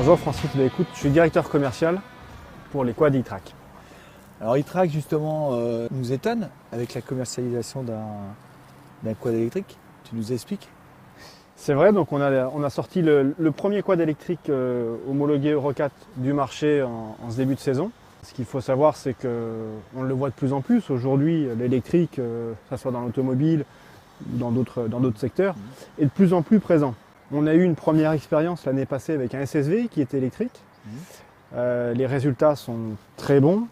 Bonjour Francis, écoute, je suis directeur commercial pour les quads e-Track. Alors e-Track justement nous étonne avec la commercialisation d'un quad électrique. Tu nous expliques? C'est vrai, donc on a sorti le premier quad électrique homologué Euro 4 du marché en ce début de saison. Ce qu'il faut savoir, c'est qu'on le voit de plus en plus. Aujourd'hui, l'électrique, que ce soit dans l'automobile ou dans d'autres secteurs, est de plus en plus présent. On a eu une première expérience l'année passée avec un SSV qui était électrique. Les résultats sont très bons.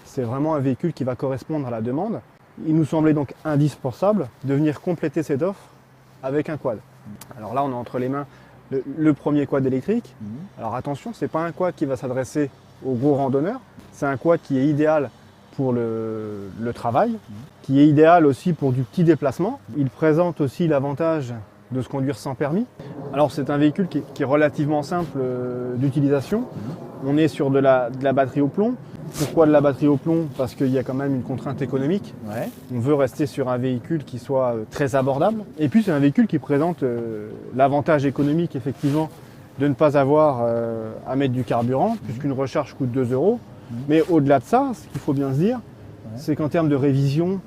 C'est vraiment un véhicule qui va correspondre à la demande. Il nous semblait donc indispensable de venir compléter cette offre avec un quad. Alors là, on a entre les mains le premier quad électrique. Alors attention, ce n'est pas un quad qui va s'adresser aux gros randonneurs. C'est un quad qui est idéal pour le travail, qui est idéal aussi pour du petit déplacement. Il présente aussi l'avantage de se conduire sans permis. Alors c'est un véhicule qui est relativement simple d'utilisation. On est sur de la batterie au plomb. Pourquoi de la batterie au plomb? Parce qu'il y a quand même une contrainte économique. Ouais. On veut rester sur un véhicule qui soit très abordable. Et puis c'est un véhicule qui présente l'avantage économique effectivement de ne pas avoir à mettre du carburant, puisqu'une recharge coûte 2 €. Mais au-delà de ça, ce qu'il faut bien se dire, c'est qu'en termes de révision,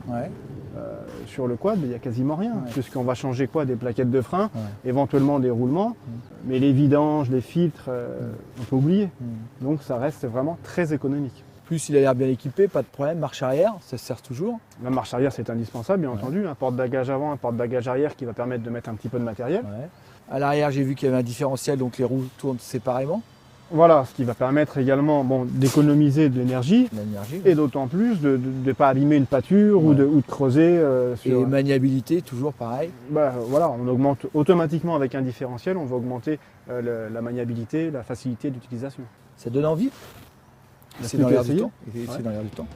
sur le quad, il n'y a quasiment rien, puisqu'on va changer quoi? Des plaquettes de frein, éventuellement des roulements, mais les vidanges, les filtres, on peut oublier. Donc ça reste vraiment très économique. Plus il a l'air bien équipé, pas de problème, marche arrière, ça se sert toujours. La marche arrière c'est indispensable bien entendu, un porte-bagages avant, un porte-bagages arrière qui va permettre de mettre un petit peu de matériel. À l'arrière j'ai vu qu'il y avait un différentiel, donc les roues tournent séparément. Voilà, ce qui va permettre également d'économiser de l'énergie et d'autant plus de ne pas abîmer une pâture ou de creuser. Et maniabilité, toujours pareil. Voilà, on augmente automatiquement avec un différentiel, on va augmenter la maniabilité, la facilité d'utilisation. Ça donne envie? C'est dans l'air du temps. C'est dans l'air du temps.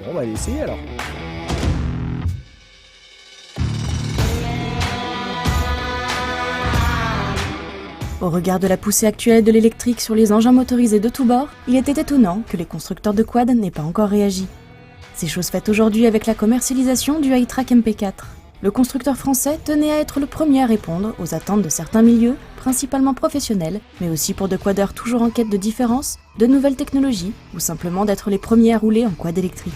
Bon, on va aller essayer alors. Au regard de la poussée actuelle de l'électrique sur les engins motorisés de tous bords, il était étonnant que les constructeurs de quad n'aient pas encore réagi. C'est chose faite aujourd'hui avec la commercialisation du iTrack MP4. Le constructeur français tenait à être le premier à répondre aux attentes de certains milieux, principalement professionnels, mais aussi pour de quadeurs toujours en quête de différence, de nouvelles technologies, ou simplement d'être les premiers à rouler en quad électrique.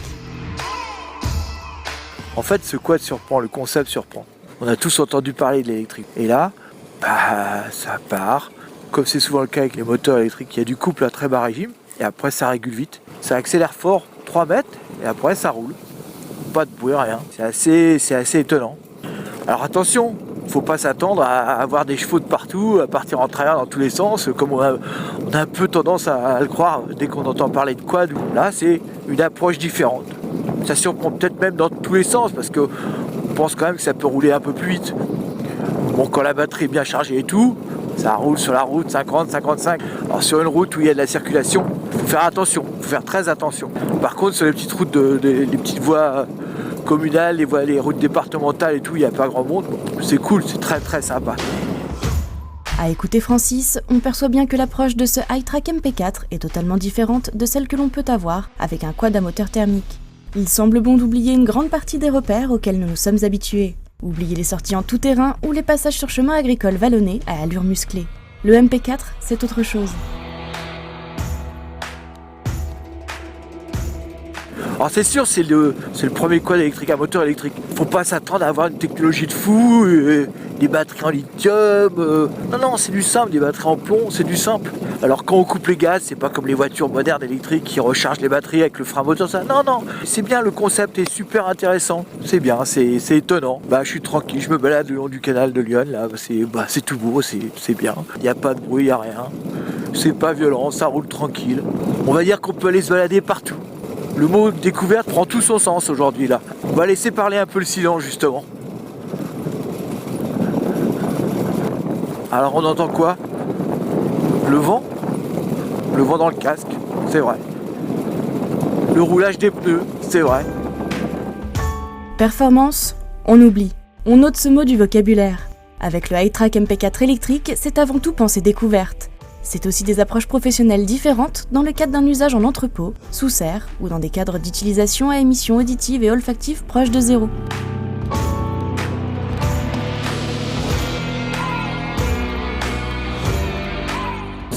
En fait, ce quad surprend, le concept surprend. On a tous entendu parler de l'électrique. Et là, ça part. Comme c'est souvent le cas avec les moteurs électriques, il y a du couple à très bas régime, et après ça régule vite. Ça accélère fort, 3 mètres, et après ça roule. Pas de bruit, rien. C'est assez étonnant. Alors attention, faut pas s'attendre à avoir des chevaux de partout, à partir en travers dans tous les sens, comme on a un peu tendance à le croire dès qu'on entend parler de quad. Là, c'est une approche différente. Ça surprend peut-être même dans tous les sens, parce qu'on pense quand même que ça peut rouler un peu plus vite. Bon, quand la batterie est bien chargée et tout, ça roule sur la route 50, 55. Alors sur une route où il y a de la circulation, il faut faire attention, il faut faire très attention. Par contre, sur les petites routes, les petites voies communales, les routes départementales et tout, il n'y a pas grand monde. Bon, c'est cool, c'est très très sympa. À écouter Francis, on perçoit bien que l'approche de ce iTrack MP4 est totalement différente de celle que l'on peut avoir avec un quad à moteur thermique. Il semble bon d'oublier une grande partie des repères auxquels nous nous sommes habitués. Oubliez les sorties en tout terrain ou les passages sur chemin agricole vallonné à allure musclée. Le MP4, c'est autre chose. Alors c'est sûr, c'est le premier quad électrique à moteur électrique. Faut pas s'attendre à avoir une technologie de fou, des batteries en lithium. Non, c'est du simple, des batteries en plomb, c'est du simple. Alors quand on coupe les gaz, c'est pas comme les voitures modernes électriques qui rechargent les batteries avec le frein moteur, ça. Non, c'est bien, le concept est super intéressant. C'est bien, c'est étonnant. Je suis tranquille, je me balade le long du canal de Lyon, là, c'est tout beau, c'est bien. Il n'y a pas de bruit, il n'y a rien. C'est pas violent, ça roule tranquille. On va dire qu'on peut aller se balader partout. Le mot découverte prend tout son sens aujourd'hui là. On va laisser parler un peu le silence justement. Alors on entend quoi? Le vent dans le casque, c'est vrai. Le roulage des pneus, c'est vrai. Performance, on oublie. On ôte ce mot du vocabulaire. Avec le iTrack MP4 électrique, c'est avant tout pensée découverte. C'est aussi des approches professionnelles différentes dans le cadre d'un usage en entrepôt, sous serre ou dans des cadres d'utilisation à émissions auditives et olfactives proches de zéro.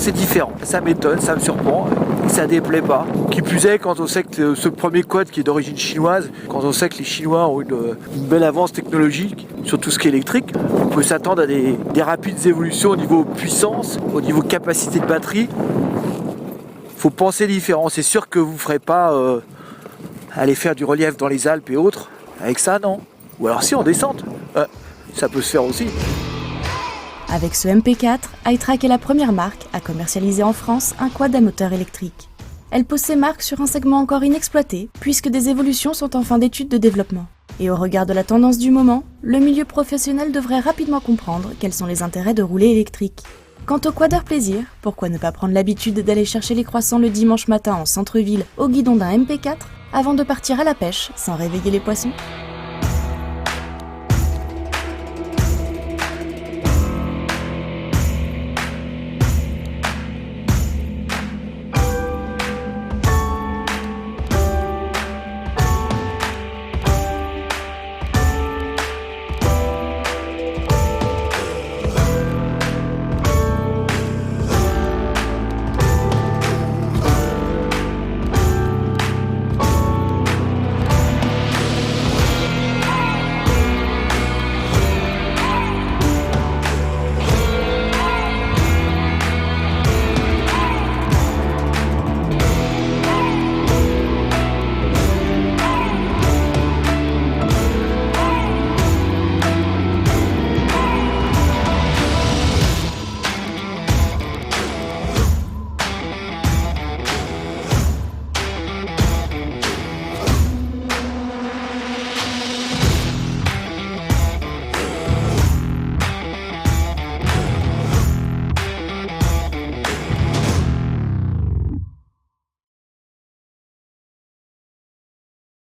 c'est différent. Ça m'étonne, ça me surprend, et ça déplaît pas. Qui plus est, quand on sait que ce premier quad qui est d'origine chinoise, quand on sait que les Chinois ont une belle avance technologique sur tout ce qui est électrique, on peut s'attendre à des rapides évolutions au niveau puissance, au niveau capacité de batterie. Faut penser différent. C'est sûr que vous ne ferez pas aller faire du relief dans les Alpes et autres avec ça, non. Ou alors si, en descente. Ça peut se faire aussi. Avec ce MP4, iTrack est la première marque à commercialiser en France un quad à moteur électrique. Elle pose ses marques sur un segment encore inexploité, puisque des évolutions sont en fin d'étude de développement. Et au regard de la tendance du moment, le milieu professionnel devrait rapidement comprendre quels sont les intérêts de rouler électrique. Quant au quadeur plaisir, pourquoi ne pas prendre l'habitude d'aller chercher les croissants le dimanche matin en centre-ville au guidon d'un MP4 avant de partir à la pêche sans réveiller les poissons ?